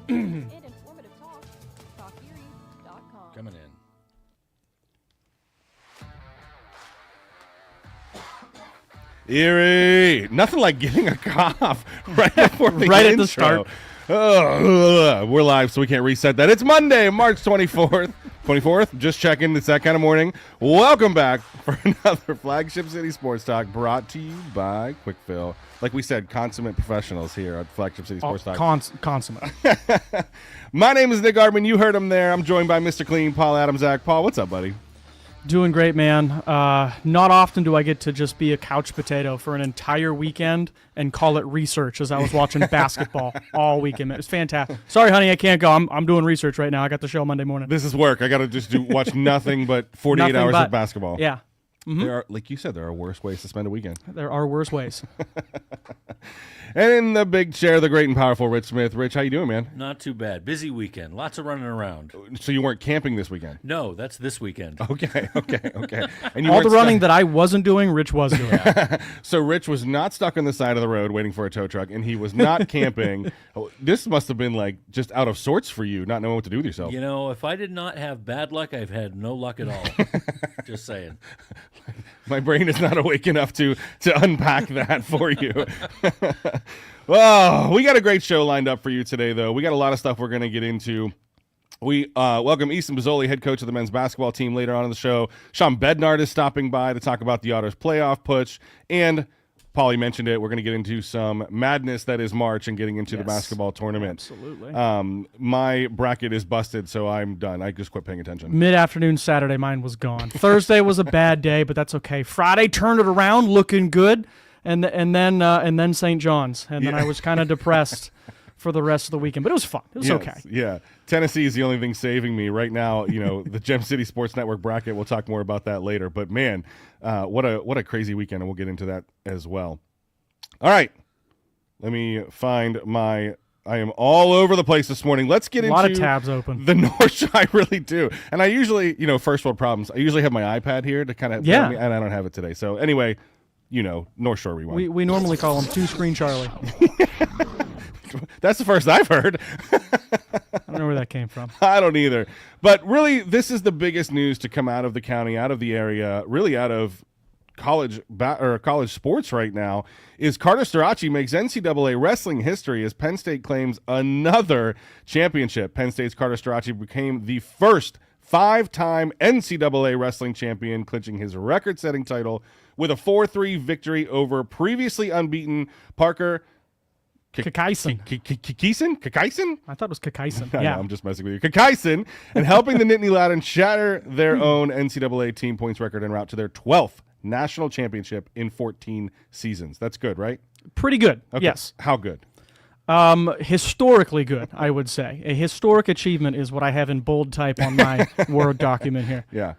and informative talk, TalkErie.com. Coming in. Erie, nothing like getting a cough right before the Right intro. at the start. We're live, so we can't reset that. It's Monday, March 24th. 24th, just checking. It's that kind of morning. Welcome back for another Flagship City Sports Talk brought to you by Quick Fill. Like we said, consummate professionals here at Flagship City Sports Talk. Consummate. My name is Nick Ardman. You heard him there. I'm joined by Mr. Clean, Paul Adamzak. Paul, what's up, buddy? Doing great, man. Not often do I get to just be a couch potato for an entire weekend and call it research as I was watching basketball all weekend. It was fantastic. Sorry, honey, I can't go. I'm doing research right now. I got the show Monday morning. This is work. I got to just watch nothing but 48 hours of basketball. Yeah. Mm-hmm. There are, like you said, there are worse ways to spend a weekend. There are worse ways. And in the big chair, the great and powerful Rich Smith. Rich, how you doing, man? Not too bad. Busy weekend. Lots of running around. So you weren't camping this weekend? No, that's this weekend. Okay. And you All the weren't running that I wasn't doing, Rich was doing. So Rich was not stuck on the side of the road waiting for a tow truck, and he was not camping. This must have been like just out of sorts for you, not knowing what to do with yourself. You know, if I did not have bad luck, I've had no luck at all. Just saying. My brain is not awake enough to unpack that for you. Well, we got a great show lined up for you today, though. We got a lot of stuff we're going to get into. We welcome Easton Bazzoli, head coach of the men's basketball team, later on in the show. Shawn Bednard is stopping by to talk about the Otters playoff push. And Paulie mentioned it. We're going to get into some madness that is March and getting into the basketball tournament. Absolutely. My bracket is busted, so I'm done. I just quit paying attention. Mid-afternoon Saturday, mine was gone. Thursday was a bad day, but that's okay. Friday turned it around, looking good, and then St. John's, and then I was kind of depressed for the rest of the weekend. But it was fun. It was okay. Yeah. Tennessee is the only thing saving me right now. You know, the Gem City Sports Network bracket. We'll talk more about that later. But man, what a crazy weekend, and we'll get into that as well. All right, let me find my. I am all over the place this morning. Let's get into a lot of tabs open. The North Shore. I really do, and I usually, first world problems. I usually have my iPad here to kind of and I don't have it today. So anyway, North Shore Rewind. We normally call him two-screen Charlie. That's the first I've heard. I don't know where that came from. I don't either. But really, this is the biggest news to come out of the county, out of the area, really out of college sports right now, is Carter Starace makes NCAA wrestling history as Penn State claims another championship. Penn State's Carter Starace became the first 5-time NCAA wrestling champion, clinching his record-setting title with a 4-3 victory over previously unbeaten Parker Kakaisen. Kakaisen? I thought it was Kakaisen. Yeah, Yeah. I'm just messing with you. Kakaisen, and helping the Nittany Lions shatter their own NCAA team points record en route to their 12th national championship in 14 seasons. That's good, right? Pretty good. Okay. Yes. How good? Historically good, I would say. A historic achievement is what I have in bold type on my Word document here. Yeah.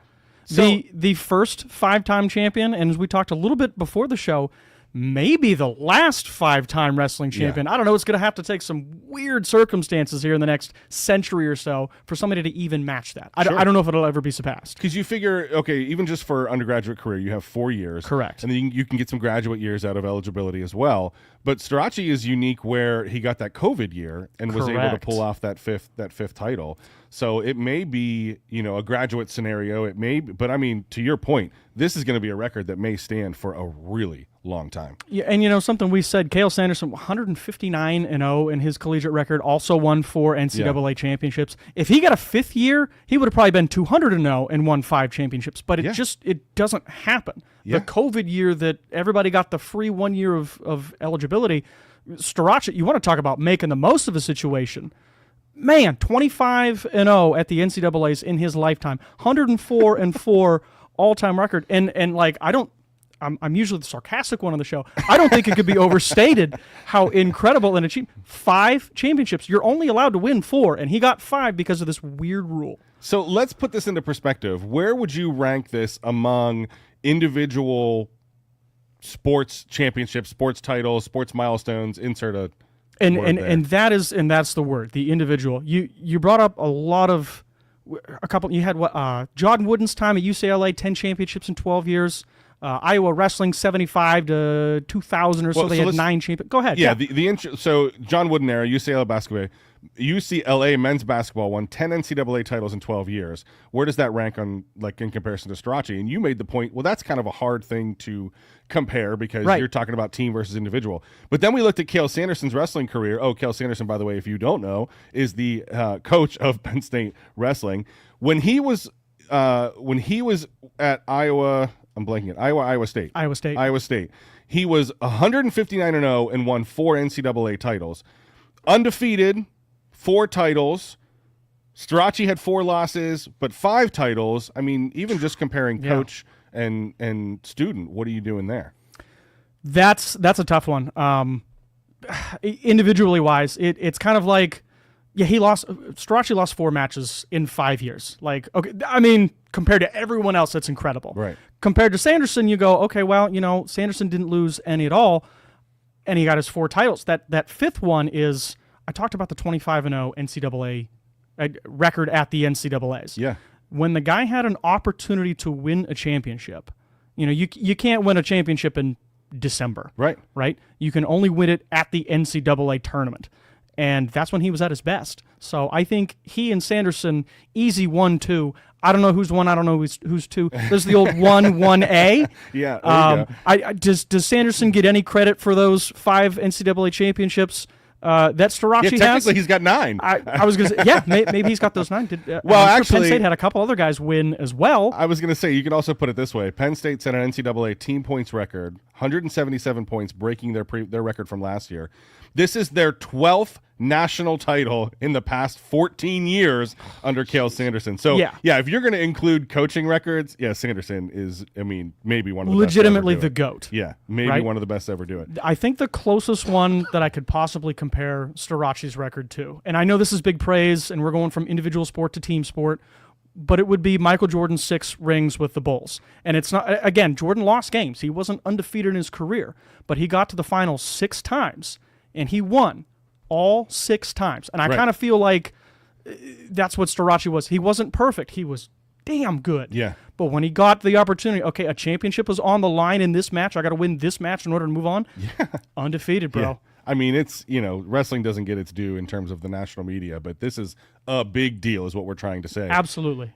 So, The first 5-time champion, and as we talked a little bit before the show, maybe the last 5-time wrestling champion. Yeah. I don't know. It's going to have to take some weird circumstances here in the next century or so for somebody to even match that. I don't know if it'll ever be surpassed. because you figure, okay, even just for undergraduate career, you have 4 years. Correct. And then you can get some graduate years out of eligibility as well. But Starace is unique where he got that COVID year and was able to Correct. pull off that fifth title. So it may be, a graduate scenario. It may be, but I mean, to your point, this is going to be a record that may stand for a really long time. Yeah, and something we said, Cale Sanderson, 159-0 in his collegiate record, also won 4 NCAA championships. If he got a 5th year, he would have probably been 200-0 and won 5 championships. But it doesn't happen. Yeah. The COVID year that everybody got the free 1 year of eligibility, Starace, you want to talk about making the most of a situation. Man, 25-0 at the NCAAs in his lifetime, 104-4 all-time record, and I'm usually the sarcastic one on the show. I don't think it could be overstated how incredible an achievement. 5 championships. You're only allowed to win 4, and he got 5 because of this weird rule. So let's put this into perspective. Where would you rank this among individual sports championships, sports titles, sports milestones? Insert a and that's the word, the individual. You brought up a couple. You had John Wooden's time at UCLA, 10 championships in 12 years. Iowa wrestling 75 to 2000 or so. Well, They so had let's- 9 champions. Go ahead. Yeah, so John Wooden era, UCLA basketball. UCLA men's basketball won 10 NCAA titles in 12 years. Where does that rank on, like, in comparison to Strachey? And you made the point, well, that's kind of a hard thing to compare because Right. you're talking about team versus individual. But then we looked at Cale Sanderson's wrestling career. Oh, Cale Sanderson, by the way, if you don't know, is the coach of Penn State wrestling. When he was at Iowa, I'm blanking it. Iowa State. Iowa State. He was 159-0 and won 4 NCAA titles. Undefeated, 4 titles. Strachey had 4 losses, but 5 titles. I mean, even just comparing coach and student, what are you doing there? That's a tough one. Individually wise, it's kind of like, Strachey lost 4 matches in 5 years. Like, okay, I mean, compared to everyone else, that's incredible. Right. Compared to Sanderson, you go, okay, well, Sanderson didn't lose any at all, and he got his 4 titles. That 5th one is, I talked about the 25-0 NCAA record at the NCAAs. Yeah. When the guy had an opportunity to win a championship, you can't win a championship in December. Right? You can only win it at the NCAA tournament. And that's when he was at his best. So I think he and Sanderson, easy 1-2. I don't know who's 1. I don't know who's 2. There's the old 1-1A. Yeah. There you go. Does Sanderson get any credit for those 5 NCAA championships that Strachey has? Technically, he's got 9. I was going to say, maybe he's got those 9. Well, I'm sure actually, Penn State had a couple other guys win as well. I was going to say, you can also put it this way. Penn State set an NCAA team points record, 177 points, breaking their record from last year. This is their 12th national title in the past 14 years under Cale Sanderson. So, if you're going to include coaching records, Sanderson is, maybe one of the legitimately best to ever do the it. GOAT. Yeah, maybe one of the best to ever do it. I think the closest one that I could possibly compare Strachey's record to, and I know this is big praise, and we're going from individual sport to team sport, but it would be Michael Jordan's 6 rings with the Bulls. And it's not, again, Jordan lost games. He wasn't undefeated in his career, but he got to the finals 6 times, and he won all 6 times. And I kind of feel like that's what Strachey was. He wasn't perfect. He was damn good. Yeah. But when he got the opportunity, okay, a championship was on the line in this match. I got to win this match in order to move on. Yeah. Undefeated, bro. Yeah. I mean, it's, wrestling doesn't get its due in terms of the national media, but this is a big deal is what we're trying to say. Absolutely.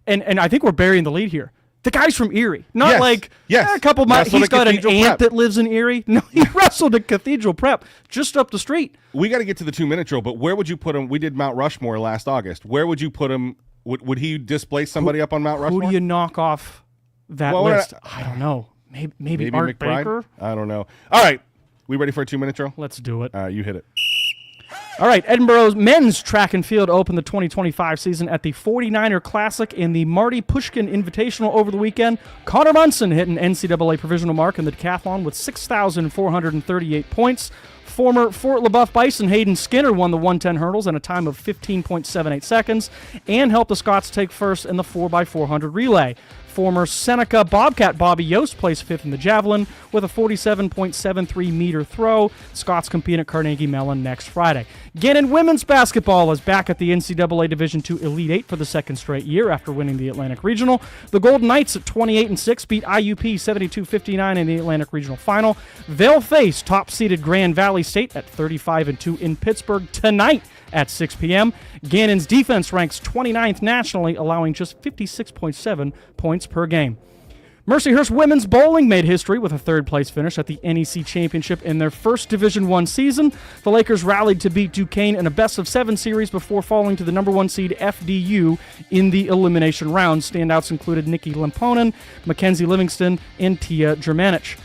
And I think we're burying the lead here. The guy's from Erie. Not a couple miles. He's got an aunt that lives in Erie. No, he wrestled at Cathedral Prep just up the street. We got to get to the 2-minute drill, but where would you put him? We did Mount Rushmore last August. Where would you put him? Would he displace somebody up on Mount Rushmore? Who do you knock off that list? I don't know. Maybe Art McBride? Baker? I don't know. All right. We ready for a 2-minute drill? Let's do it. You hit it. All right, Edinburgh's men's track and field opened the 2025 season at the 49er Classic in the Marty Pushkin Invitational over the weekend. Connor Munson hit an NCAA provisional mark in the decathlon with 6,438 points. Former Fort LaBeouf Bison Hayden Skinner won the 110 hurdles in a time of 15.78 seconds and helped the Scots take first in the 4x400 relay. Former Seneca Bobcat Bobby Yost placed 5th in the javelin with a 47.73 meter throw. Scots compete at Carnegie Mellon next Friday. Gannon women's basketball is back at the NCAA Division II Elite 8 for the 2nd straight year after winning the Atlantic Regional. The Golden Knights at 28-6 beat IUP 72-59 in the Atlantic Regional Final. They'll face top-seeded Grand Valley State at 35-2 in Pittsburgh tonight at 6 p.m. Gannon's defense ranks 29th nationally, allowing just 56.7 points per game. Mercyhurst women's bowling made history with a 3rd-place finish at the NEC Championship in their first Division I season. The Lakers rallied to beat Duquesne in a best-of-7 series before falling to the number 1 seed FDU in the elimination round. Standouts included Nikki Lemponen, Mackenzie Livingston, and Tia Germanich.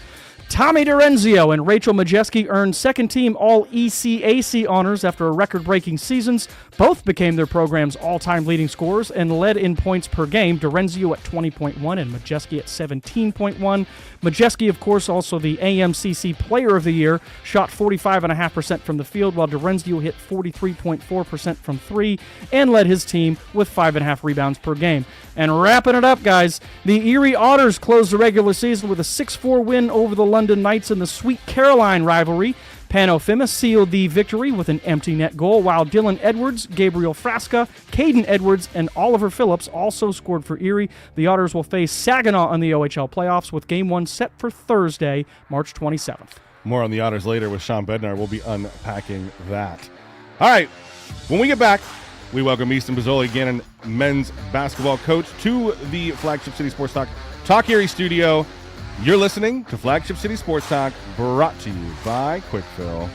Tommy Dorenzio and Rachel Majeski earned second-team All-ECAC honors after a record-breaking seasons. Both became their program's all-time leading scorers and led in points per game, Dorenzio at 20.1 and Majeski at 17.1. Majeski, of course, also the AMCC Player of the Year, shot 45.5% from the field, while Dorenzio hit 43.4% from 3 and led his team with 5.5 rebounds per game. And wrapping it up, guys, the Erie Otters closed the regular season with a 6-4 win over the London Knights in the Sweet Caroline rivalry. Panofima sealed the victory with an empty net goal, while Dylan Edwards, Gabriel Frasca, Caden Edwards, and Oliver Phillips also scored for Erie. The Otters will face Saginaw in the OHL playoffs, with Game 1 set for Thursday, March 27th. More on the Otters later with Shawn Bednard. We'll be unpacking that. All right, when we get back, we welcome Easton Bazzoli, Gannon men's basketball coach, to the Flagship City Sports Talk Erie studio. You're listening to Flagship City Sports Talk, brought to you by Quickfill.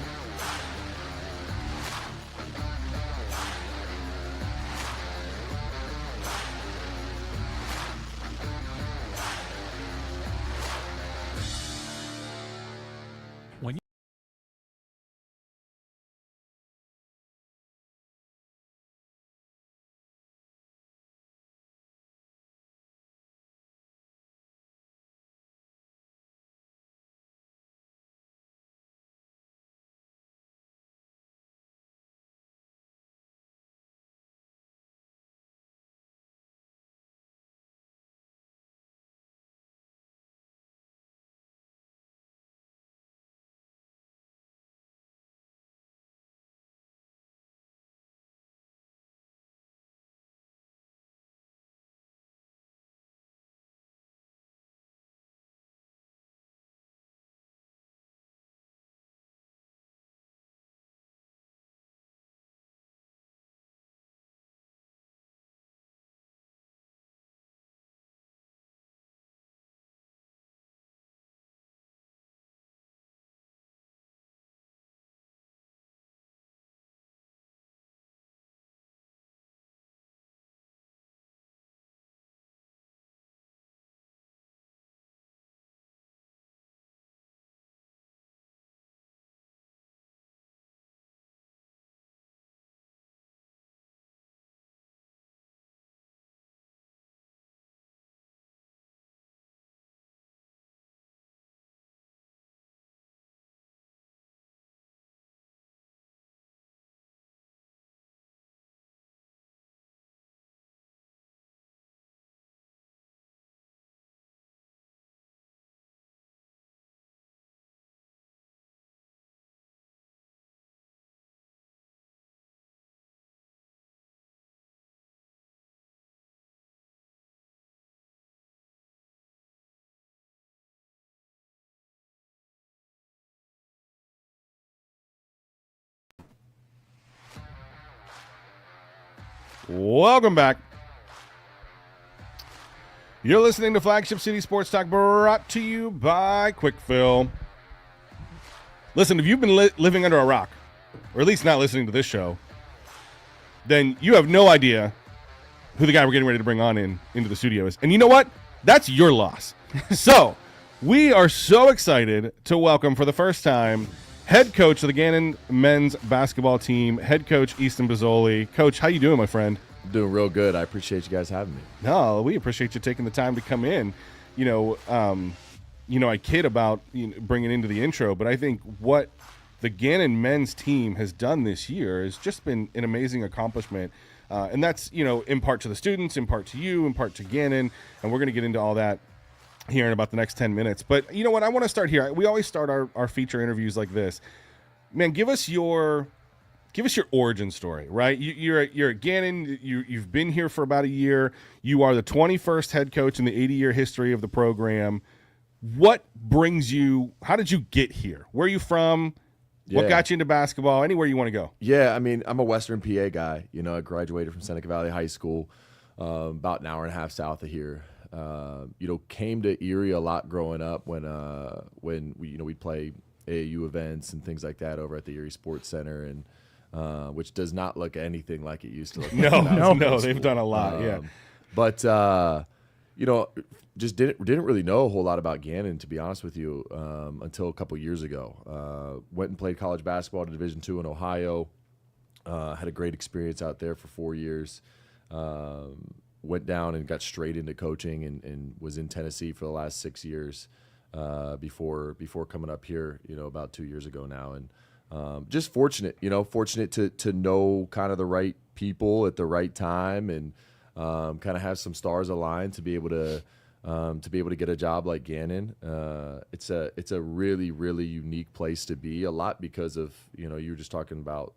Welcome back. You're listening to Flagship City Sports Talk, brought to you by Quickfill. Listen, if you've been living under a rock, or at least not listening to this show, then you have no idea who the guy we're getting ready to bring on into the studio is. And you know what? That's your loss. So we are so excited to welcome for the first time head coach of the Gannon men's basketball team, head coach Easton Bazzoli. Coach, how you doing, my friend? I'm doing real good. I appreciate you guys having me. No, we appreciate you taking the time to come in. I kid about bringing into the intro, but I think what the Gannon men's team has done this year has just been an amazing accomplishment. And that's, in part to the students, in part to you, in part to Gannon. And we're going to get into all that here in about the next 10 minutes. But you know what? I want to start here. We always start our feature interviews like this. Man, give us your origin story, right? You're at Gannon. You've been here for about a year. You are the 21st head coach in the 80-year history of the program. What brings you? How did you get here? Where are you from? What got you into basketball? Anywhere you want to go. Yeah, I mean, I'm a Western PA guy. I graduated from Seneca Valley High School, about an hour and a half south of here. Came to Erie a lot growing up when we'd play AAU events and things like that over at the Erie Sports Center, and which does not look anything like it used to look. No, they've done a lot. But just didn't really know a whole lot about Gannon, to be honest with you, until a couple years ago. Went and played college basketball at Division II in Ohio. Had a great experience out there for 4 years. Went down and got straight into coaching and was in Tennessee for the last 6 years before coming up here, about 2 years ago now. And just fortunate to know kind of the right people at the right time and kind of have some stars aligned to be able to to be able to get a job like Gannon, it's a really, really unique place to be. A lot because of, you were just talking about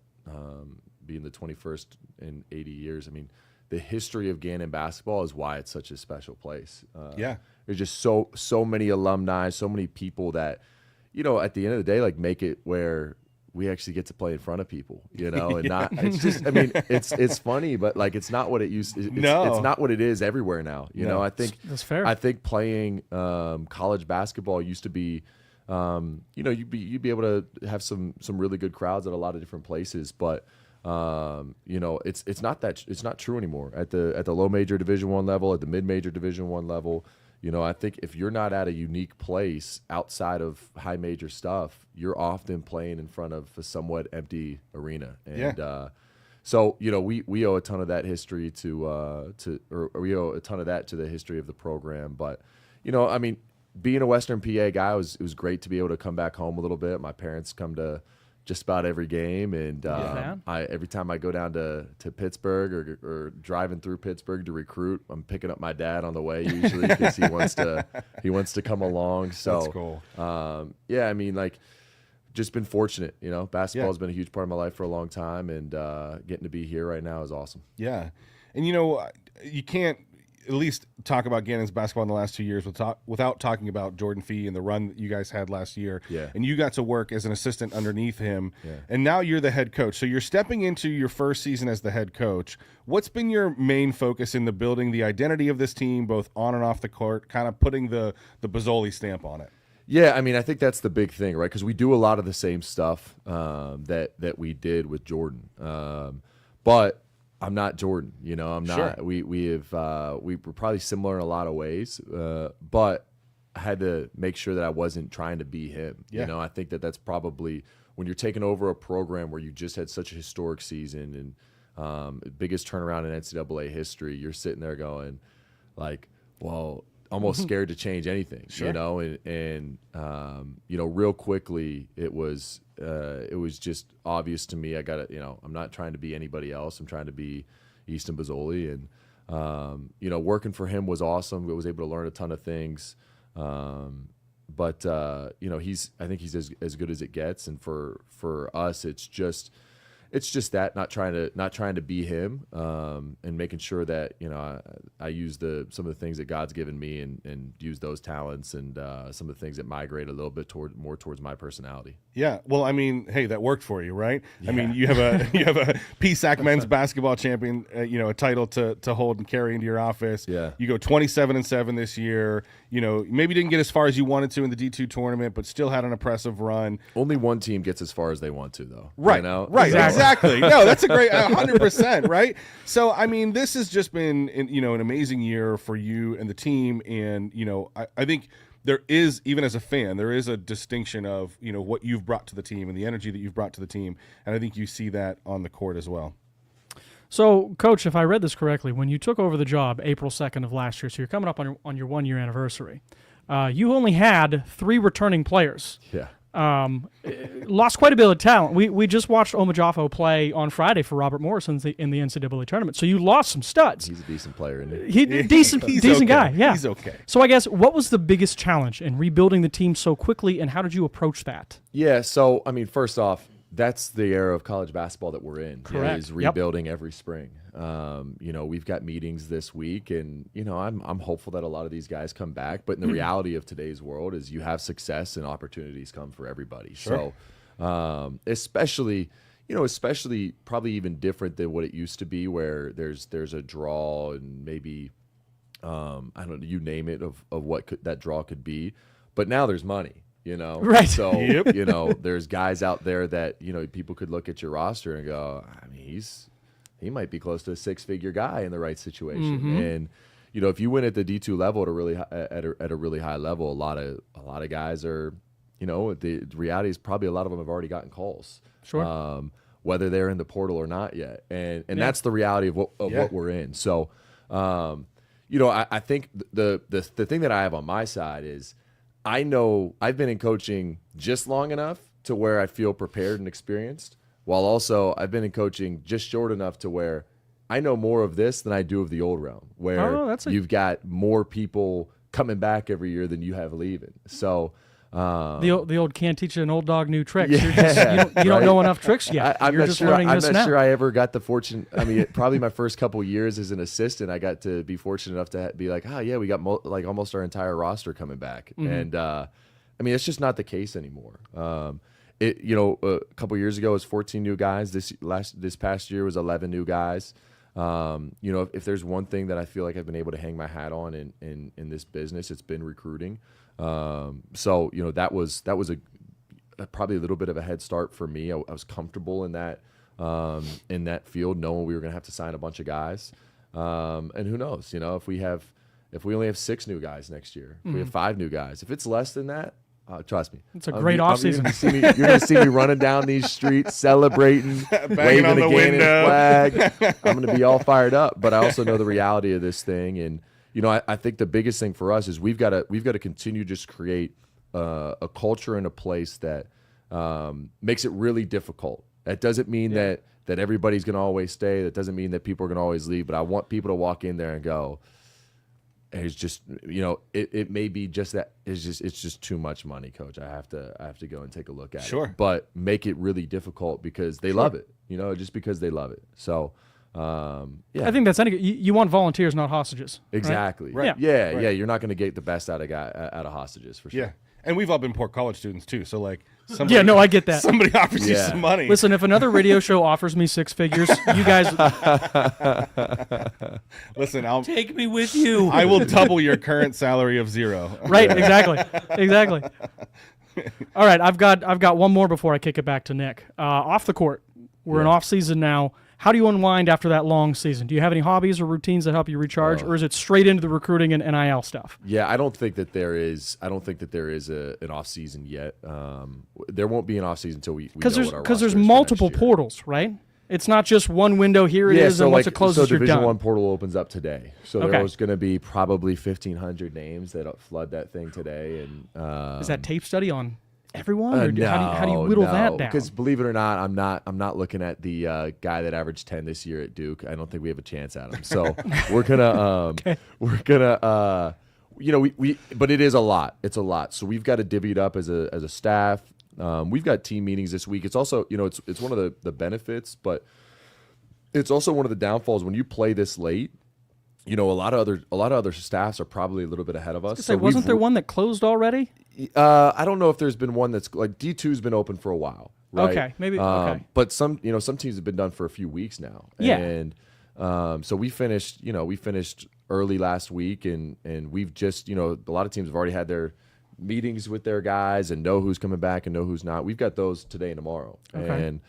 being the 21st in 80 years. I mean, the history of Gannon basketball is why it's such a special place. There's just so many alumni, so many people that, at the end of the day, like make it where we actually get to play in front of people, and not, it's just, I mean, it's funny, but like, it's not what it used to, it's not what it is everywhere now. I think that's fair. I think playing college basketball used to be, you'd be able to have some really good crowds at a lot of different places, but it's not true anymore at the low major Division I level, at the mid major Division I level. I think if you're not at a unique place outside of high major stuff, you're often playing in front of a somewhat empty arena. And so, we owe a ton of that history or we owe a ton of that to the history of the program. But, I mean, being a Western PA guy, it was great to be able to come back home a little bit. My parents come to just about every game, and every time I go down to Pittsburgh or driving through Pittsburgh to recruit, I'm picking up my dad on the way usually because he wants to come along. So that's cool. I mean, like, just been fortunate. Basketball's been a huge part of my life for a long time, and getting to be here right now is awesome. Yeah, and you can't at least talk about Gannon's basketball in the last 2 years without talking about Jordan Fee and the run that you guys had last year. Yeah. And you got to work as an assistant underneath him. Yeah. And now you're the head coach. So you're stepping into your first season as the head coach. What's been your main focus in the building the identity of this team, both on and off the court, kind of putting the Bazzoli stamp on it? Yeah, I mean, I think that's the big thing, right? Because we do a lot of the same stuff that we did with Jordan. But I'm not Jordan, I'm not. Sure. We're probably similar in a lot of ways, but I had to make sure that I wasn't trying to be him. Yeah. I think that's probably when you're taking over a program where you just had such a historic season and biggest turnaround in NCAA history. You're sitting there going, like, well, almost scared to change anything, sure. and real quickly it was just obvious to me. I got to, I'm not trying to be anybody else. I'm trying to be Easton Bazzoli, and working for him was awesome. I was able to learn a ton of things, but I think he's as good as it gets, and for us, it's just that not trying to be him, and making sure that I use some of the things that God's given me and use those talents and some of the things that migrate a little bit more towards my personality. Yeah, well, I mean, hey, that worked for you, right? Yeah. I mean, you have a PSAC men's basketball champion, a title to hold and carry into your office. Yeah, you go 27-7 this year. Maybe didn't get as far as you wanted to in the D2 tournament, but still had an impressive run. Only one team gets as far as they want to, though. Right, right, exactly. No, that's a great 100%, right? So, I mean, this has just been an amazing year for you and the team, and I think there is, even as a fan, there is a distinction of what you've brought to the team and the energy that you've brought to the team, and I think you see that on the court as well. So, Coach, if I read this correctly, when you took over the job April 2nd of last year, so you're coming up on your 1 year anniversary, you only had 3 returning players. Yeah. Lost quite a bit of talent. We just watched Omajafo play on Friday for Robert Morrison in the NCAA tournament. So you lost some studs. He's a decent player, isn't he? Decent okay. guy. Yeah, he's okay. So I guess what was the biggest challenge in rebuilding the team so quickly, and how did you approach that? Yeah. So I mean, first off, that's the era of college basketball that we're in. Correct. Is rebuilding every spring. We've got meetings this week, and I'm hopeful that a lot of these guys come back. But the reality of today's world is you have success and opportunities come for everybody. Sure. So, especially probably even different than what it used to be, where there's a draw and maybe I don't know, you name it, of what that draw could be. But now there's money. Right. So, Yep. there's guys out there that, people could look at your roster and go, I mean, he might be close to a 6-figure guy in the right situation. Mm-hmm. And, if you win at the D2 level at a really high level, a lot of guys are, the reality is probably a lot of them have already gotten calls. Sure. Whether they're in the portal or not yet. And that's the reality of what we're in. So, I think the thing that I have on my side is, I know I've been in coaching just long enough to where I feel prepared and experienced, while also I've been in coaching just short enough to where I know more of this than I do of the old realm, where you've got more people coming back every year than you have leaving. So the old can't teach an old dog new tricks. Yeah, You don't know enough tricks yet. I'm You're not just sure. learning I'm this not now. sure I ever got the fortune. I mean, probably my first couple years as an assistant, I got to be fortunate enough to be like, oh yeah, we got like almost our entire roster coming back, and I mean, it's just not the case anymore. A couple years ago it was 14 new guys. This past year was 11 new guys. If there's one thing that I feel like I've been able to hang my hat on in this business, it's been recruiting. That was probably a little bit of a head start for me. I was comfortable in that field, knowing we were going to have to sign a bunch of guys. And who knows, if we only have 6 new guys next year, if we have 5 new guys, if it's less than that, trust me, it's a great offseason. You're going to see me running down these streets, celebrating, waving on the a Gannon window. flag. I'm going to be all fired up. But I also know the reality of this thing, and I think the biggest thing for us is we've got to continue to just create a culture and a place that makes it really difficult. That doesn't mean that everybody's going to always stay. That doesn't mean that people are going to always leave. But I want people to walk in there and go, it's just, it may be just that it's just too much money, Coach. I have to go and take a look at it. But make it really difficult because they love it, just because they love it. So, I think that's anything. You want volunteers, not hostages. Exactly. Right? Yeah. You're not going to get the best out of hostages for sure. Yeah. And we've all been poor college students too. So like, somebody, I get that. Somebody offers you some money. Listen, if another radio show offers me 6 figures, you guys. Listen, I'll Take me with you. I will double your current salary of 0. Right, exactly. All right, I've got one more before I kick it back to Nick. Off the court, we're in off season now. How do you unwind after that long season? Do you have any hobbies or routines that help you recharge, or is it straight into the recruiting and NIL stuff? Yeah, I don't think that there is an off season yet. There won't be an off season until we know what our roster because there's is for multiple next year. portals, right? It's not just one window. Here it is, and once it closes, you're Division done. One portal opens up today, so Okay. there was going to be probably 1,500 names that flood that thing today. And is that tape study on everyone, or how do you whittle that down? Because believe it or not, I'm not looking at the guy that averaged 10 this year at Duke. I don't think we have a chance at him. So we're gonna but it is a lot. It's a lot. So we've got to divvy it up as a staff. We've got team meetings this week. It's also it's one of the benefits, but it's also one of the downfalls when you play this late. A lot of other staffs are probably a little bit ahead of us. So wasn't there one that closed already? I don't know if there's been one that's like D2's been open for a while, right? Okay, maybe. Okay. But some teams have been done for a few weeks now. Yeah. And so we finished early last week, and we've just a lot of teams have already had their meetings with their guys and know who's coming back and know who's not. We've got those today and tomorrow, and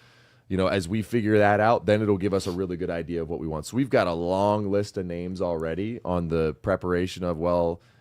as we figure that out, then it'll give us a really good idea of what we want. So we've got a long list of names already on the preparation of,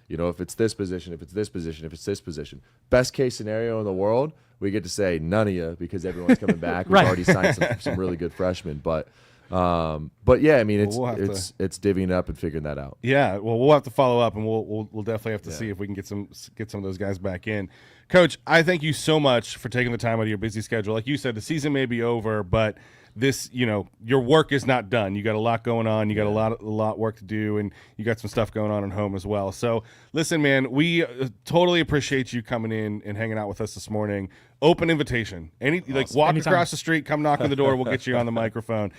if it's this position, if it's this position, if it's this position. Best case scenario in the world, we get to say none of you because everyone's coming back. We've already signed some really good freshmen. But yeah, I mean, it's divvying up and figuring that out. Yeah, well, we'll have to follow up, and we'll definitely have to see if we can get some of those guys back in. Coach, I thank you so much for taking the time out of your busy schedule. Like you said, the season may be over, but this, your work is not done. You got a lot going on. You got a lot work to do, and you got some stuff going on at home as well. So, listen, man, we totally appreciate you coming in and hanging out with us this morning. Open invitation. Walk Anytime. across the street, come knock on the door. We'll get you on the microphone.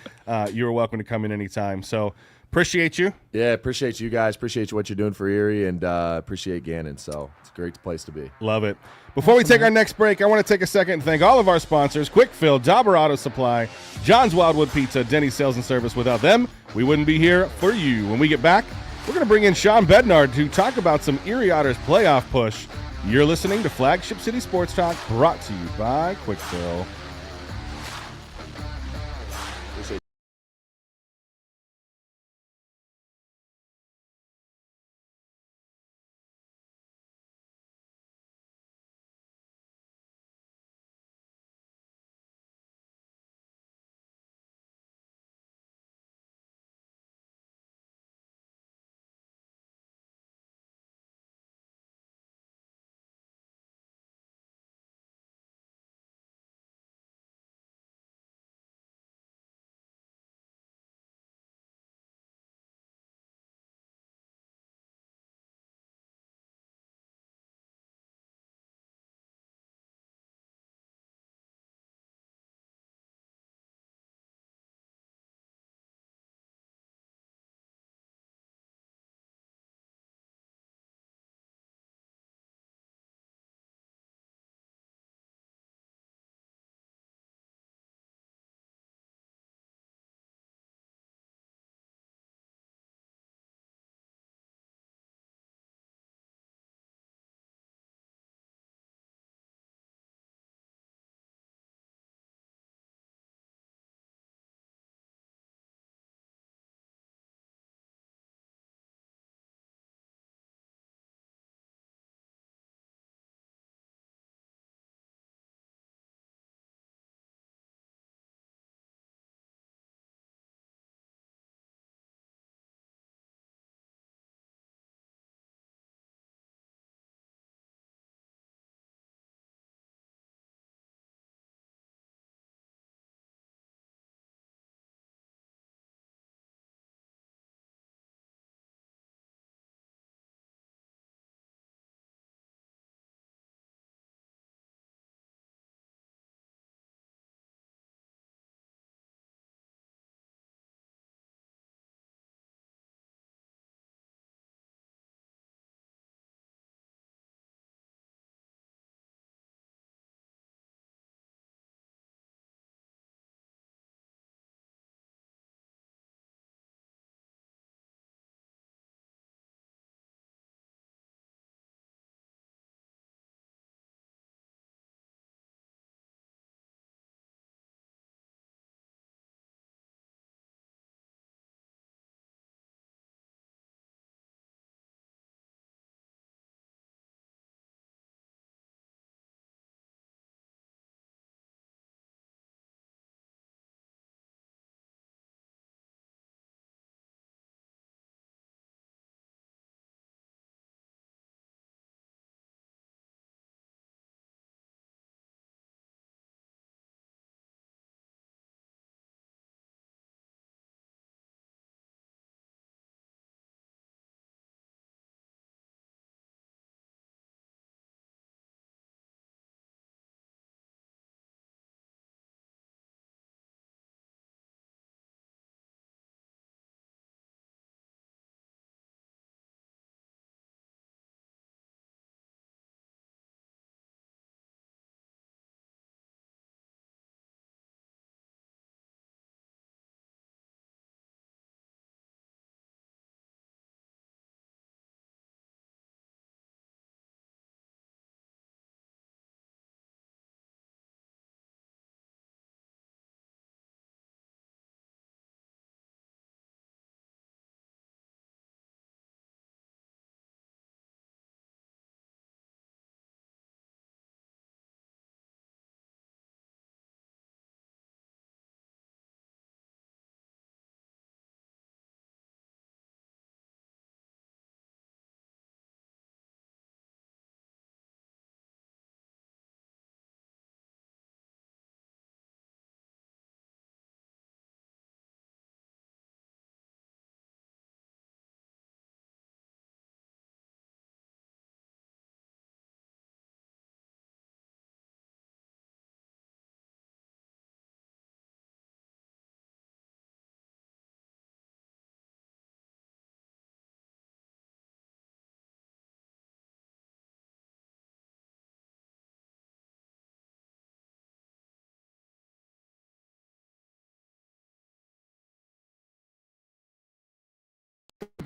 You're welcome to come in anytime. So, appreciate you. Yeah, appreciate you guys. Appreciate what you're doing for Erie, and appreciate Gannon. So it's a great place to be. Love it. Before we take our next break, I want to take a second and thank all of our sponsors: Quick Fill, Dauber Auto Supply, John's Wildwood Pizza, Denny's Sales and Service. Without them, we wouldn't be here for you. When we get back, we're going to bring in Shawn Bednard to talk about some Erie Otters playoff push. You're listening to Flagship City Sports Talk, brought to you by Quick Fill.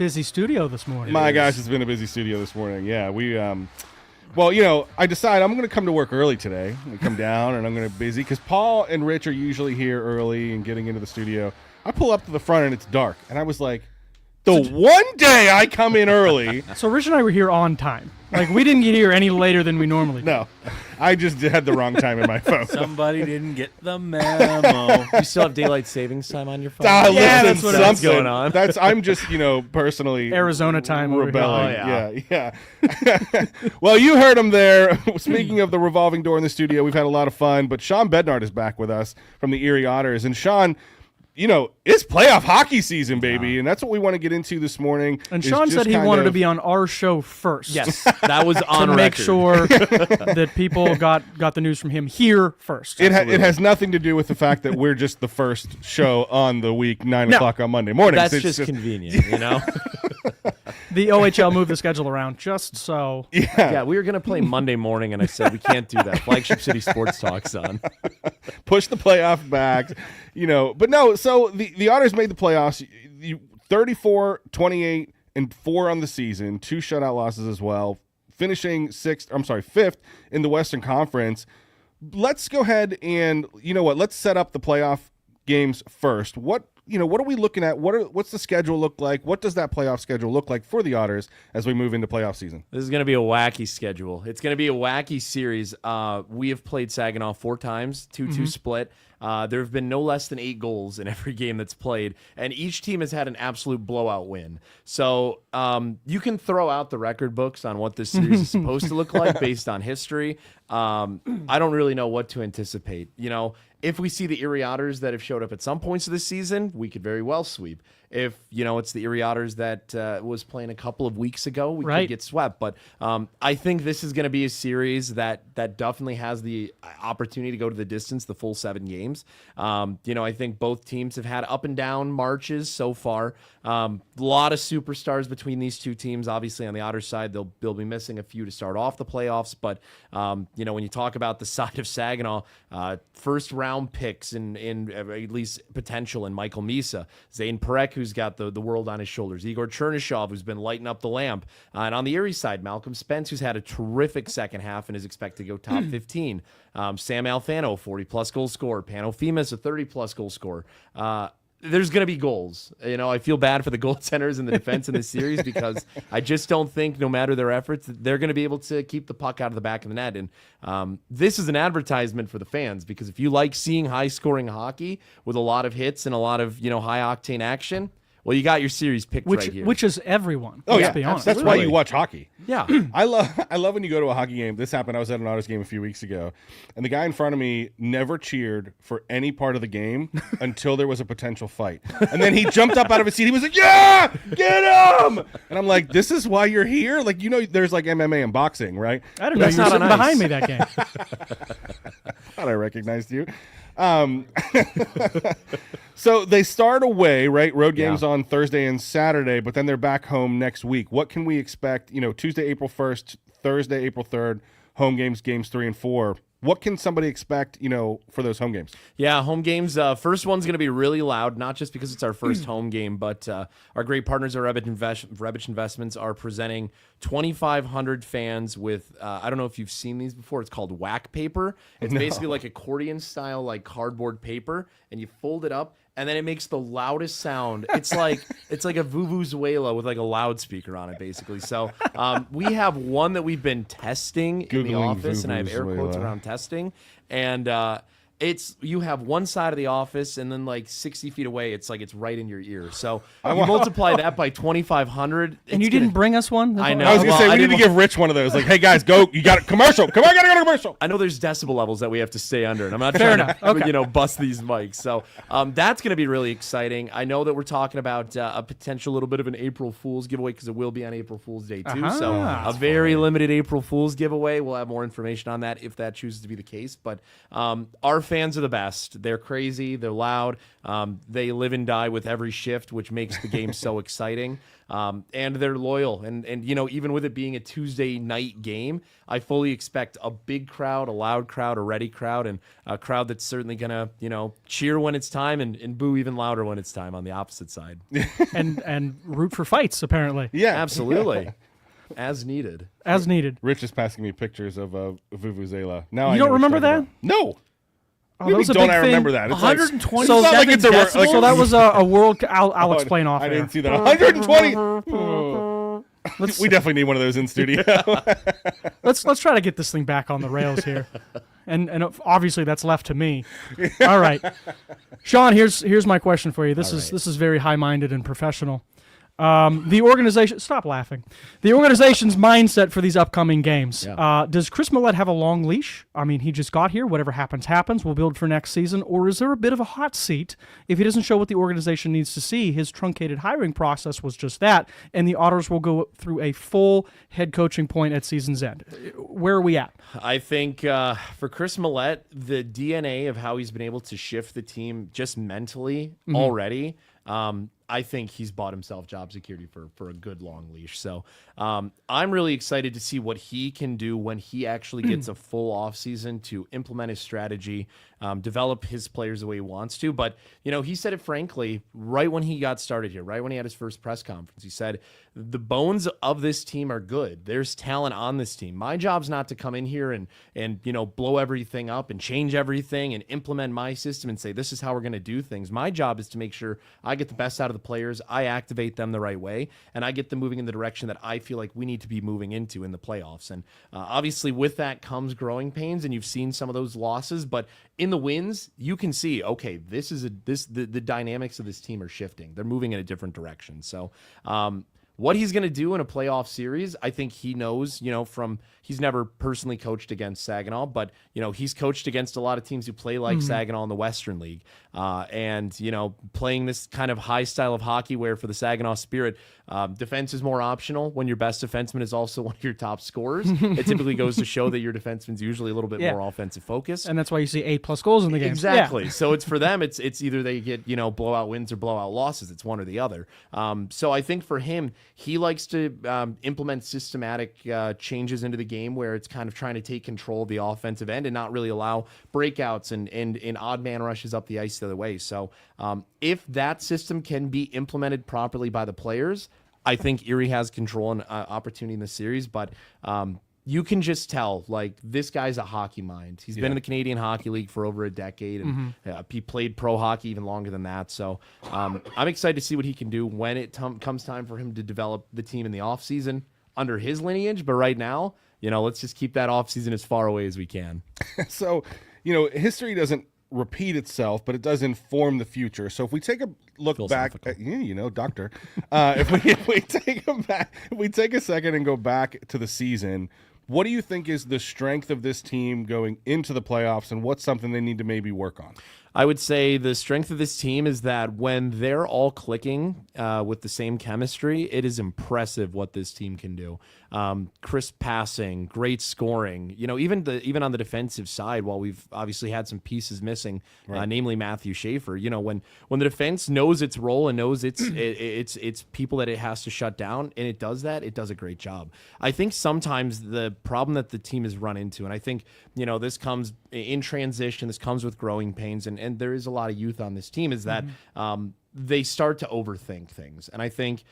busy studio this morning. My gosh, it's been a busy studio this morning. Yeah, we well, you know, I decide I'm going to come to work early today. I come down and I'm going to be busy because Paul and Rich are usually here early and getting into the studio. I pull up to the front and it's dark, and I was like, the one day I come in early. So Rich and I were here on time. Like, we didn't get here any later than we normally do. No, I just had the wrong time in my phone. Somebody didn't get the memo. You still have daylight savings time on your phone? Listen, that's what something going on. I'm just, you know, personally Arizona time over here. rebelling. Oh, Yeah. Well, you heard him there. Speaking of the revolving door in the studio, we've had a lot of fun. But Shawn Bednard is back with us from the Erie Otters, and Shawn, you know, it's playoff hockey season, baby, and that's what we want to get into this morning. And is Shawn just said he kind wanted to of- be on our show first. Yes, that was on to make record. sure that people got the news from him here first. It has nothing to do with the fact that we're just the first show on the week, 9 o'clock on Monday morning. That's just convenient, you know? The OHL moved the schedule around just so. Yeah, we were going to play Monday morning, and I said, we can't do that. Flagship City Sports Talk's on. push the playoff back, you know. But no, so the Otters made the playoffs. 34-28 and 4 on the season, 2 shutout losses as well, finishing fifth in the Western Conference. Let's go ahead and, you know what, let's set up the playoff games first. What are we looking at? What's the schedule look like? What does that playoff schedule look like for the Otters as we move into playoff season? This is going to be a wacky schedule. It's going to be a wacky series. We have played Saginaw 4 times, 2-2 split. There have been no less than 8 goals in every game that's played, and each team has had an absolute blowout win. So you can throw out the record books on what this series is supposed to look like based on history. I don't really know what to anticipate. You know, if we see the Erie Otters that have showed up at some points of the season, we could very well sweep. If, you know, it's the Erie Otters that was playing a couple of weeks ago, we could get swept. But I think this is going to be a series that definitely has the opportunity to go to the distance, the full 7 games. You know, I think both teams have had up and down marches so far. A lot of superstars between these two teams. Obviously, on the Otters side, they'll be missing a few to start off the playoffs. But, you know, when you talk about the side of Saginaw, first-round picks in at least potential in Michael Misa, Zane Perek, who's got the world on his shoulders, Igor Chernyshov, who's been lighting up the lamp, and on the Erie side, Malcolm Spence, who's had a terrific second half and is expected to go top 15. Sam Alfano, 40-plus goal scorer. Pano Femus, a 30-plus goal scorer. There's going to be goals. You know, I feel bad for the goaltenders and the defense in this series because I just don't think, no matter their efforts, they're going to be able to keep the puck out of the back of the net. And this is an advertisement for the fans, because if you like seeing high-scoring hockey with a lot of hits and a lot of, you know, high-octane action, well, you got your series picked right here. Which is everyone. Oh, let's yeah. be honest. That's why you watch hockey. Yeah. I love when you go to a hockey game. This happened. I was at an Otters game a few weeks ago, and the guy in front of me never cheered for any part of the game until there was a potential fight. And then he jumped up out of his seat. He was like, "Yeah, get him!" And I'm like, "This is why you're here? Like, you know, there's like MMA and boxing, right?" I don't know. That's You were not sitting on ice. behind me that game. Thought I recognized you. So they start away, right? Road games on Thursday and Saturday, but then they're back home next week. What can we expect? You know, Tuesday, April 1st, Thursday, April 3rd, home games 3 and 4. What can somebody expect, you know, for those home games? Yeah, home games. First one's going to be really loud, not just because it's our first home game, but our great partners at Rebich Investments are presenting 2,500 fans with, I don't know if you've seen these before, it's called whack paper. It's basically like accordion style, like cardboard paper, and you fold it up, and then it makes the loudest sound. It's like a vuvuzela with like a loudspeaker on it, basically. So we have one that we've been testing in the Googling office, and I have air quotes vuvuzela. around testing, and you have one side of the office, and then like 60 feet away, it's right in your ear. So you multiply that by 2,500, And you didn't bring us one? That's I all know. I was going to Well, say, I we need to didn't give Rich one of those. Like, hey, guys, go. You got a commercial. Come on, I got to go to commercial. I know there's decibel levels that we have to stay under, and I'm not Fair trying enough. to, Okay. you know, bust these mics. So that's going to be really exciting. I know that we're talking about a potential little bit of an April Fool's giveaway, because it will be on April Fool's Day too. So a very limited April Fool's giveaway. We'll have more information on that if that chooses to be the case. But our fans are the best. They're crazy. They're loud. They live and die with every shift, which makes the game so exciting. And they're loyal. And even with it being a Tuesday night game, I fully expect a big crowd, a loud crowd, a ready crowd, and a crowd that's certainly going to, cheer when it's time and boo even louder when it's time on the opposite side. and root for fights, apparently. Yeah. Absolutely. As needed. As needed. Rich is passing me pictures of Vuvuzela. Now You I don't know remember what you're that? talking about. No. Oh, Maybe that was a don't big I thing. remember that? It's like- 120 It's not like it's a decibels? So that was a world. I'll Oh, explain off I air. didn't see that. 120. Oh. We definitely need one of those in studio. Let's try to get this thing back on the rails here, and obviously that's left to me. All right, Shawn. Here's my question for you. This is very high-minded and professional. The organization. Stop laughing. The organization's mindset for these upcoming games. Yeah. Does Chris Millette have a long leash? I mean, he just got here. Whatever happens, happens. We'll build for next season. Or is there a bit of a hot seat if he doesn't show what the organization needs to see? His truncated hiring process was just that, and the Otters will go through a full head coaching point at season's end. Where are we at? I think for Chris Millette, the DNA of how he's been able to shift the team just mentally already, I think he's bought himself job security for a good long leash. So I'm really excited to see what he can do when he actually gets a full offseason to implement his strategy, develop his players the way he wants to. But, he said it frankly right when he got started here, right when he had his first press conference. He said, the bones of this team are good. There's talent on this team. My job's not to come in here and blow everything up and change everything and implement my system and say, this is how we're going to do things. My job is to make sure I get the best out of the players, I activate them the right way, and I get them moving in the direction that I feel like we need to be moving into in the playoffs. And obviously with that comes growing pains, and you've seen some of those losses, but in the wins, you can see, okay, the dynamics of this team are shifting. They're moving in a different direction. So what he's going to do in a playoff series, I think he knows, he's never personally coached against Saginaw, but, he's coached against a lot of teams who play like Saginaw in the Western League. And playing this kind of high style of hockey where for the Saginaw Spirit, defense is more optional when your best defenseman is also one of your top scorers. It typically goes to show that your defenseman's usually a little bit more offensive focused. And that's why you see 8+ goals in the game. Exactly. So it's for them, it's either they get, blowout wins or blowout losses. It's one or the other. So I think for him, he likes to implement systematic changes into the game where it's kind of trying to take control of the offensive end and not really allow breakouts and odd man rushes up the ice the other way. So if that system can be implemented properly by the players, I think Erie has control and opportunity in the series. But you can just tell, like, this guy's a hockey mind. He's been in the Canadian Hockey League for over a decade, and he played pro hockey even longer than that. So I'm excited to see what he can do when it comes time for him to develop the team in the offseason under his lineage. But right now, let's just keep that offseason as far away as we can. So, history doesn't repeat itself, but it does inform the future. So if we take a look back, doctor, if we take a second and go back to the season, what do you think is the strength of this team going into the playoffs, and what's something they need to maybe work on? I would say the strength of this team is that when they're all clicking with the same chemistry, it is impressive what this team can do. Crisp passing, great scoring. Even on the defensive side, while we've obviously had some pieces missing, namely Matthew Schaefer. When the defense knows its role and knows it's people that it has to shut down, and it does that, it does a great job. I think sometimes the problem that the team has run into, and I think this comes in transition, this comes with growing pains, and there is a lot of youth on this team, is that they start to overthink things. And I think,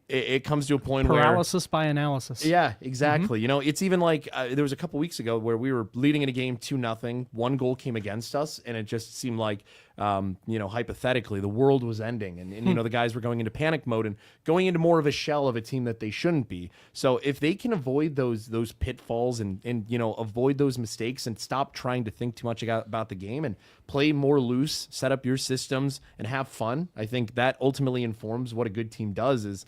it comes to a point Paralysis by analysis. Yeah, exactly. It's even like there was a couple weeks ago where we were leading in a game 2-0. One goal came against us, and it just seemed like, hypothetically, the world was ending. And the guys were going into panic mode and going into more of a shell of a team that they shouldn't be. So if they can avoid those pitfalls and avoid those mistakes and stop trying to think too much about the game and play more loose, set up your systems, and have fun, I think that ultimately informs what a good team does. Is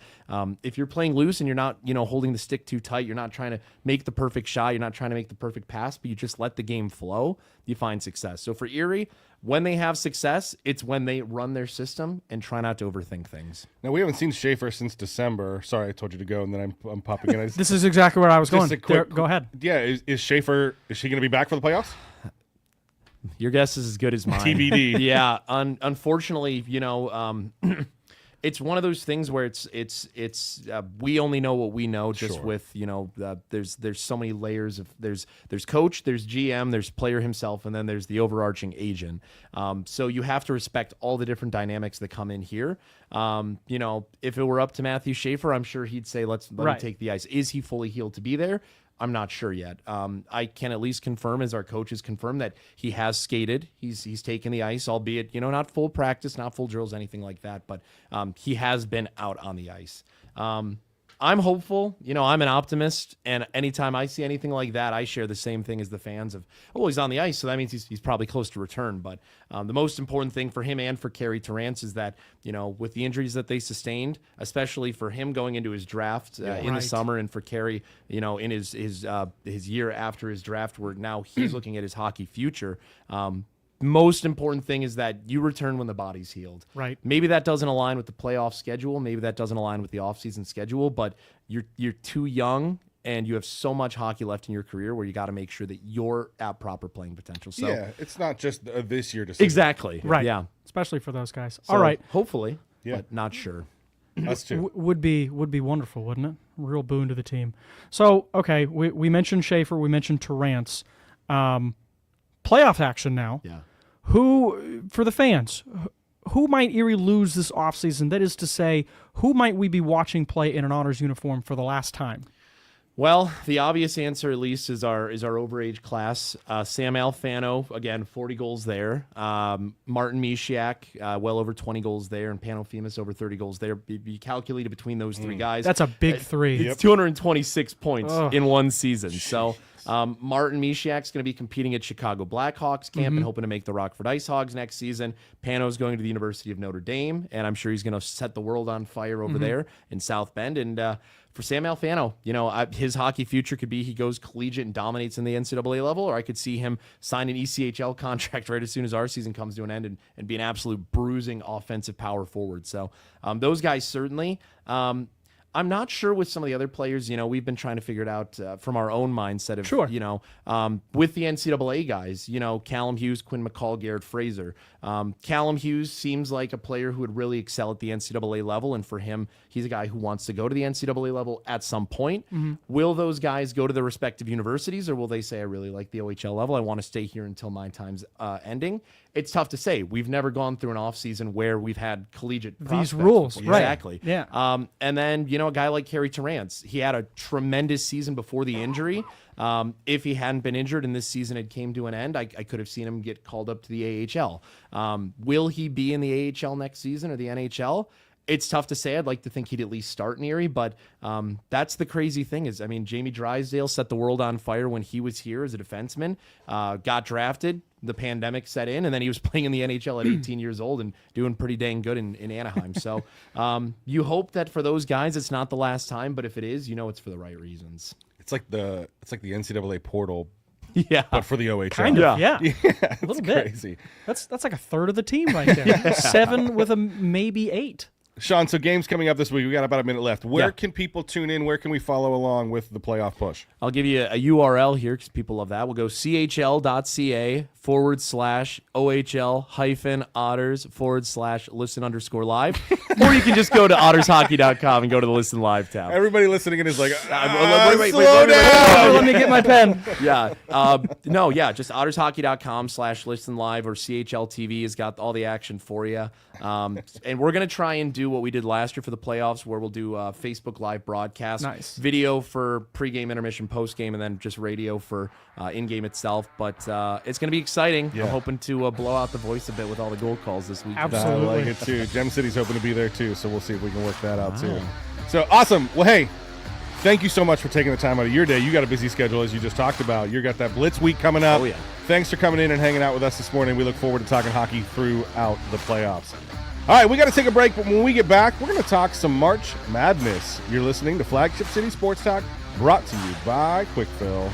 if you're playing loose and you're not, holding the stick too tight, you're not trying to make the perfect shot, you're not trying to make the perfect pass, but you just let the game flow, you find success. So for Erie, when they have success, it's when they run their system and try not to overthink things. Now, we haven't seen Schaefer since December. Sorry, I told you to go, and then I'm popping in. This is exactly where I was going. Just a quick, Go ahead. Yeah, is Schaefer, is she going to be back for the playoffs? Your guess is as good as mine. TBD. Yeah. Unfortunately, it's one of those things where we only know what we know. Just Sure. with there's so many layers of there's coach, there's GM, there's player himself, and then there's the overarching agent. So you have to respect all the different dynamics that come in here. If it were up to Matthew Schaefer, I'm sure he'd say let me take the ice. Is he fully healed to be there? I'm not sure yet. I can at least confirm, as our coaches confirm, that he has skated. He's taken the ice, albeit not full practice, not full drills, anything like that. But he has been out on the ice. I'm hopeful. I'm an optimist, and anytime I see anything like that, I share the same thing as the fans of, he's on the ice, so that means he's probably close to return. But the most important thing for him and for Carey Terrance is that, with the injuries that they sustained, especially for him going into his draft in the summer, and for Carey, in his year after his draft, where now he's looking at his hockey future. Most important thing is that you return when the body's healed. Right. Maybe that doesn't align with the playoff schedule. Maybe that doesn't align with the offseason schedule, but you're too young and you have so much hockey left in your career where you got to make sure that you're at proper playing potential. So Yeah, it's not just this year decision. exactly. Right. Yeah. Especially for those guys. So All right. hopefully, Yeah. but not sure. Us too. Would be wonderful, wouldn't it? Real boon to the team. So, okay, we mentioned Schaefer, we mentioned Terrance. Playoff action now. Yeah. Who, for the fans, who might Erie lose this offseason? That is to say, who might we be watching play in an Otters uniform for the last time? Well, the obvious answer, at least, is our overage class. Sam Alfano, again, 40 goals there. Martin Mishiak, well over 20 goals there, and Pano Femus over 30 goals there. Be calculated between those three guys. That's a big three. It's 226 points in one season. So Martin Mishiak's going to be competing at Chicago Blackhawks camp and hoping to make the Rockford Ice Hogs next season. Pano's going to the University of Notre Dame, and I'm sure he's going to set the world on fire over there in South Bend. And for Sam Alfano, his hockey future could be he goes collegiate and dominates in the NCAA level, or I could see him sign an ECHL contract right as soon as our season comes to an end and be an absolute bruising offensive power forward. So those guys certainly. I'm not sure with some of the other players. We've been trying to figure it out from our own mindset of, Sure. with the NCAA guys, Callum Hughes, Quinn McCall, Garrett Fraser. Callum Hughes seems like a player who would really excel at the NCAA level. And for him, he's a guy who wants to go to the NCAA level at some point. Will those guys go to their respective universities, or will they say, I really like the OHL level, I want to stay here until my time's ending? It's tough to say. We've never gone through an offseason where we've had collegiate These prospects rules, before. right. Exactly. Yeah. And then, a guy like Carey Terrance, he had a tremendous season before the injury. If he hadn't been injured and this season had came to an end, I could have seen him get called up to the AHL. Will he be in the AHL next season or the NHL? It's tough to say. I'd like to think he'd at least start in Erie, but that's the crazy thing is, Jamie Drysdale set the world on fire when he was here as a defenseman, got drafted, the pandemic set in, and then he was playing in the NHL at 18 years old and doing pretty dang good in Anaheim. So you hope that for those guys, it's not the last time, but if it is, it's for the right reasons. It's like the NCAA portal, Yeah. but for the OHL. Kind of, yeah. Yeah, A little bit. crazy. That's like a third of the team right there. 7 with a maybe 8. Sean, so games coming up this week. We got about a minute left. Where Yeah. can people tune in? Where can we follow along with the playoff push? I'll give you a URL here because people love that. We'll go chl.ca/OHL-Otters/listen_live. Or you can just go to ottershockey.com and go to the Listen Live tab. Everybody listening in is like, wait, slow down. Let me get my pen. Yeah. Just ottershockey.com/listen live, or CHL TV has got all the action for you. And we're going to try and do what we did last year for the playoffs, where we'll do Facebook Live broadcast. Nice. Video for pregame, intermission, postgame, and then just radio for in-game itself. But it's going to be exciting. Yeah. I'm hoping to blow out the voice a bit with all the goal calls this week. Absolutely. I like it too. Gem City's hoping to be there too, so we'll see if we can work that out too. So awesome. Well, hey, thank you so much for taking the time out of your day. You got a busy schedule, as you just talked about. You got that Blitz week coming up. Oh, yeah. Thanks for coming in and hanging out with us this morning. We look forward to talking hockey throughout the playoffs. All right, we got to take a break, but when we get back, we're going to talk some March Madness. You're listening to Flagship City Sports Talk, brought to you by Quick Fill.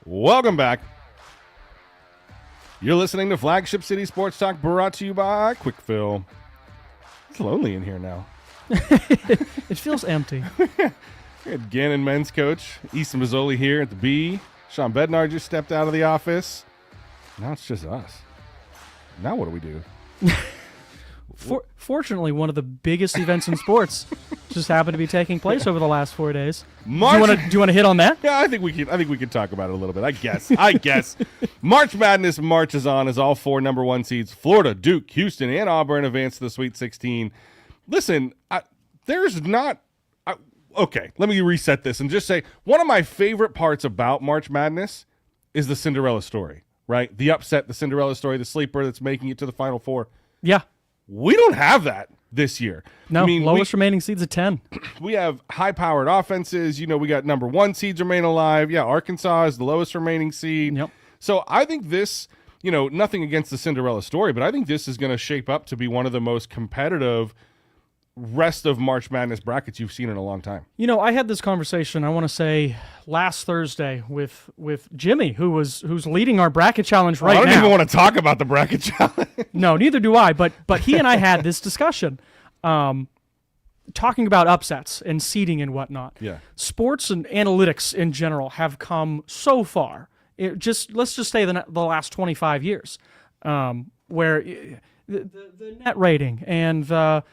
Welcome back. You're listening to Flagship City Sports Talk, brought to you by Quick Fill. It's lonely in here now. It feels empty. We had Gannon men's coach, Easton Bazzoli here at the B. Shawn Bednard just stepped out of the office. Now it's just us. Now what do we do? Fortunately, one of the biggest events in sports just happened to be taking place over the last 4 days. Do you want to hit on that? Yeah, I think we can talk about it a little bit. I guess. March Madness marches on as all 4 number 1 seeds, Florida, Duke, Houston, and Auburn, advance to the Sweet 16. Listen, okay, let me reset this and just say one of my favorite parts about March Madness is the Cinderella story, right? The upset, the Cinderella story, the sleeper that's making it to the Final Four. Yeah. We don't have that this year. No, lowest remaining seeds at 10. We have high-powered offenses. We got number 1 seeds remain alive. Yeah, Arkansas is the lowest remaining seed. Yep. So I think this, nothing against the Cinderella story, but I think this is going to shape up to be one of the most competitive rest of March Madness brackets you've seen in a long time. I had this conversation, I want to say last Thursday with Jimmy, who's leading our bracket challenge right now. I don't even want to talk about the bracket challenge. No, neither do I, but he and I had this discussion talking about upsets and seeding and whatnot. Yeah. Sports and analytics in general have come so far. Let's just say the last 25 years, where the net rating and the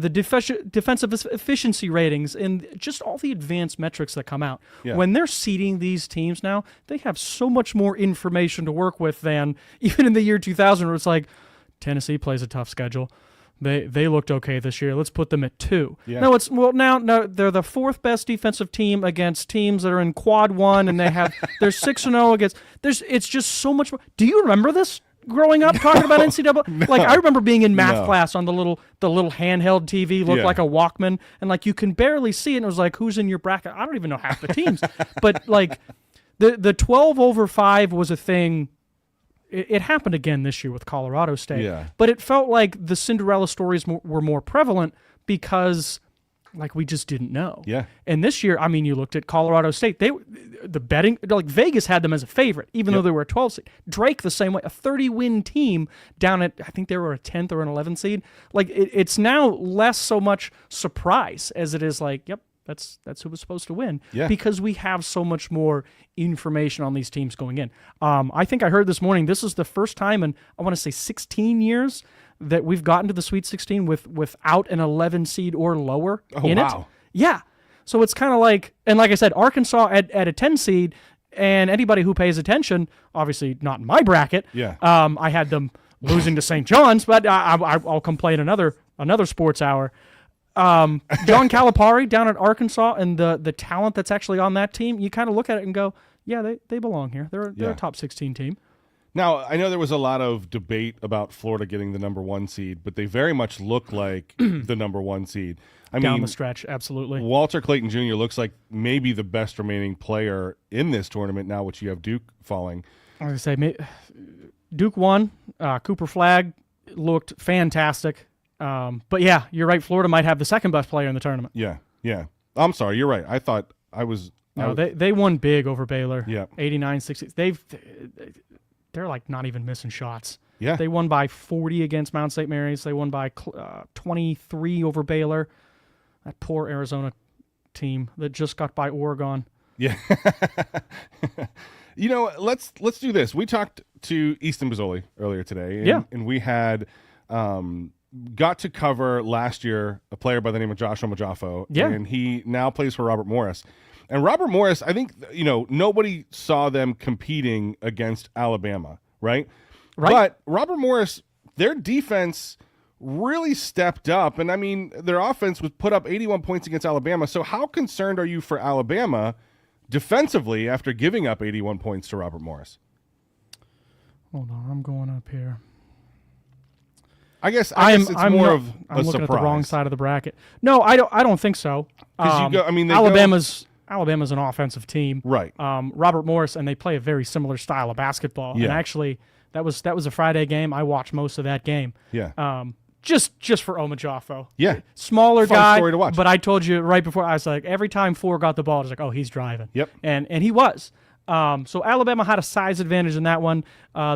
defensive efficiency ratings and just all the advanced metrics that come out. Yeah. When they're seeding these teams now, they have so much more information to work with than even in the year 2000, where it's like Tennessee plays a tough schedule. They looked okay this year. Let's put them at 2. Yeah. No, now they're the 4th best defensive team against teams that are in quad 1, and they're 6-0 against. It's just so much more. Do you remember this? Growing up, talking about NCAA, No. like I remember being in math class on the little handheld TV, looked Yeah. like a Walkman, and like you can barely see it. And it was like, who's in your bracket? I don't even know half the teams, but like the 12/5 was a thing. It happened again this year with Colorado State, Yeah. but it felt like the Cinderella stories were more prevalent because like we just didn't know. Yeah. And this year, I mean, you looked at Colorado State. The betting, like Vegas had them as a favorite, even though they were a 12 seed. Drake the same way, a 30-win team down at, I think they were a 10th or an 11th seed. Like it's now less so much surprise as it is like, yep, that's who was supposed to win. Yeah. Because we have so much more information on these teams going in. I think I heard this morning, this is the first time in, I want to say 16 years that we've gotten to the Sweet 16 without an 11 seed or lower in it. Yeah. So it's kind of like, and like I said, Arkansas at a 10 seed, and anybody who pays attention, obviously not in my bracket. Yeah. I had them losing to St. John's, but I'll complain another sports hour. John Calipari down at Arkansas and the talent that's actually on that team, you kind of look at it and go, yeah, they belong here. They're a top 16 team. Now, I know there was a lot of debate about Florida getting the number 1 seed, but they very much look like the number 1 seed. I Down mean, the stretch, absolutely. Walter Clayton Jr. looks like maybe the best remaining player in this tournament now, which you have Duke falling. I was going to say, Duke won. Cooper Flagg looked fantastic. But yeah, you're right. Florida might have the second best player in the tournament. Yeah. I'm sorry. You're right. I thought I was. No, they won big over Baylor. Yeah. 89-60. They're like not even missing shots. Yeah. They won by 40 against Mount St. Mary's. They won by 23 over Baylor. That poor Arizona team that just got by Oregon. Yeah. Let's do this. We talked to Easton Bazzoli earlier today, and we had got to cover last year a player by the name of Joshua Majafo, and he now plays for Robert Morris. And Robert Morris, I think, nobody saw them competing against Alabama, right? But Robert Morris, their defense really stepped up. And, I mean, their offense was put up 81 points against Alabama. So how concerned are you for Alabama defensively after giving up 81 points to Robert Morris? Hold on, I'm going up here. I guess it's more of a I'm looking surprise. at the wrong side of the bracket. No, I don't think so. Alabama's an offensive team, right? Robert Morris, and they play a very similar style of basketball. Yeah. And actually, that was a Friday game. I watched most of that game. Yeah. Just for Omajafo. Yeah. Smaller Fun guy. story to watch. But I told you right before, I was like, every time Four got the ball, I was like, oh, he's driving. Yep. And he was. So Alabama had a size advantage in that one.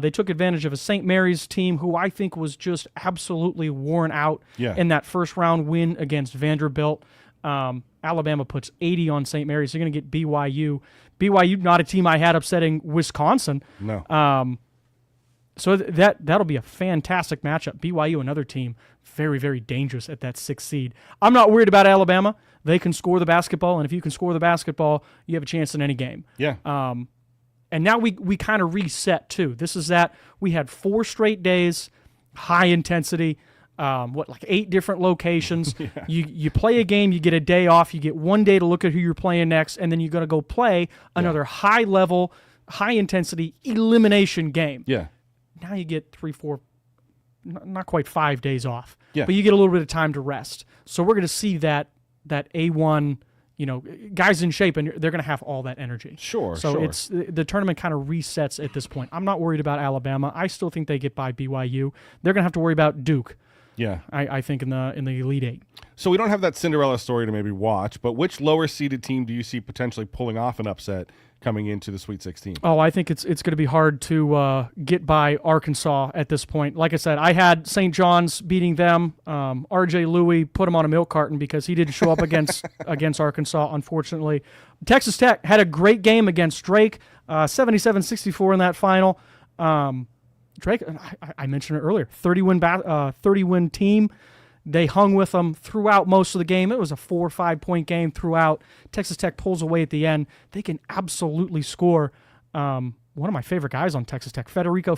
They took advantage of a St. Mary's team who I think was just absolutely worn out in that first round win against Vanderbilt. Alabama puts 80 on St. Mary's. They're going to get BYU. BYU, not a team I had upsetting Wisconsin. No. So that'll be a fantastic matchup. BYU, another team, very, very dangerous at that 6th seed. I'm not worried about Alabama. They can score the basketball, and if you can score the basketball, you have a chance in any game. Yeah. And now we kind of reset, too. This is that we had 4 straight days, high intensity, like 8 different locations. You play a game, you get a day off, you get 1 day to look at who you're playing next, and then you're going to go play another high-level, high-intensity elimination game. Yeah. Now you get 3, 4, not quite 5 days off. Yeah. But you get a little bit of time to rest. So we're going to see that A1, guys in shape, and they're going to have all that energy. Sure. It's the tournament kind of resets at this point. I'm not worried about Alabama. I still think they get by BYU. They're going to have to worry about Duke. Yeah. I think in the Elite Eight. So we don't have that Cinderella story to maybe watch, but which lower seeded team do you see potentially pulling off an upset coming into the Sweet 16? Oh, I think it's going to be hard to get by Arkansas at this point. Like I said, I had St. John's beating them. R.J. Louis put him on a milk carton because he didn't show up against Arkansas, unfortunately. Texas Tech had a great game against Drake, 77-64 in that final. Drake, I mentioned it earlier, 30-win team. They hung with them throughout most of the game. It was a 4 or 5 point game throughout. Texas Tech pulls away at the end. They can absolutely score. One of my favorite guys on Texas Tech, Federico,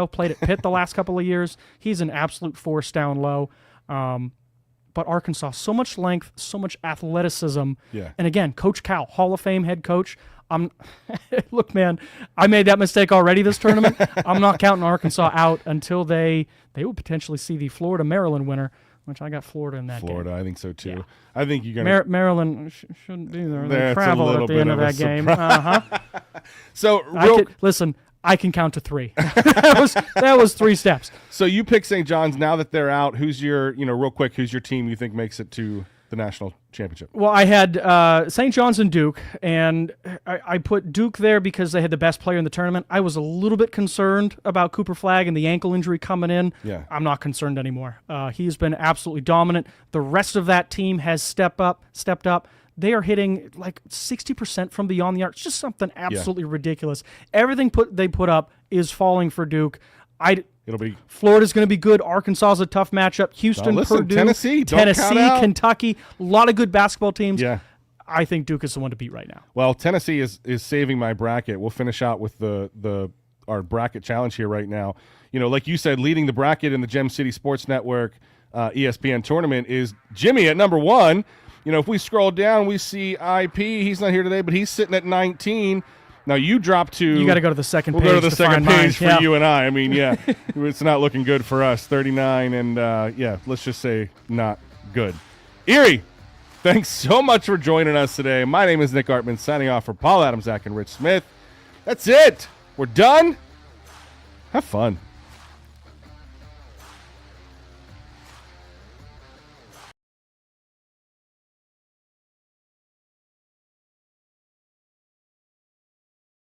played at Pitt the last couple of years. He's an absolute force down low. But Arkansas, so much length, so much athleticism. Yeah. And again, Coach Cal, Hall of Fame head coach. Look, man, I made that mistake already this tournament. I'm not counting Arkansas out until they will potentially see the Florida-Maryland winner, which I got Florida in that game. I think so too. Yeah. I think you're going to... Maryland shouldn't be there. They That's traveled at the end of that game. So, listen, I can count to 3. that was 3 steps. So you pick St. John's. Now that they're out, who's your, real quick, who's your team you think makes it to the national championship? Well, I had St. John's and Duke, and I put Duke there because they had the best player in the tournament. I was a little bit concerned about Cooper Flagg and the ankle injury coming in. Yeah. I'm not concerned anymore. He's been absolutely dominant. The rest of that team has stepped up. They are hitting like 60% from beyond the arc. It's just something absolutely ridiculous. Everything they put up is falling for Duke. Florida's going to be good. Arkansas is a tough matchup. Houston, Purdue, Tennessee, Kentucky, a lot of good basketball teams. Yeah. I think Duke is the one to beat right now. Well, Tennessee is saving my bracket. We'll finish out with our bracket challenge here right now. Like you said, leading the bracket in the Gem City Sports Network ESPN tournament is Jimmy at number 1. If we scroll down, we see IP. He's not here today, but he's sitting at 19. Now you drop to... You got to go to the second page. We'll go to the second page for mine. you and I. I mean, yeah, it's not looking good for us. 39 and, let's just say not good. Erie, thanks so much for joining us today. My name is Nick Artman, signing off for Paul Adams, Zach, and Rich Smith. That's it. We're done. Have fun.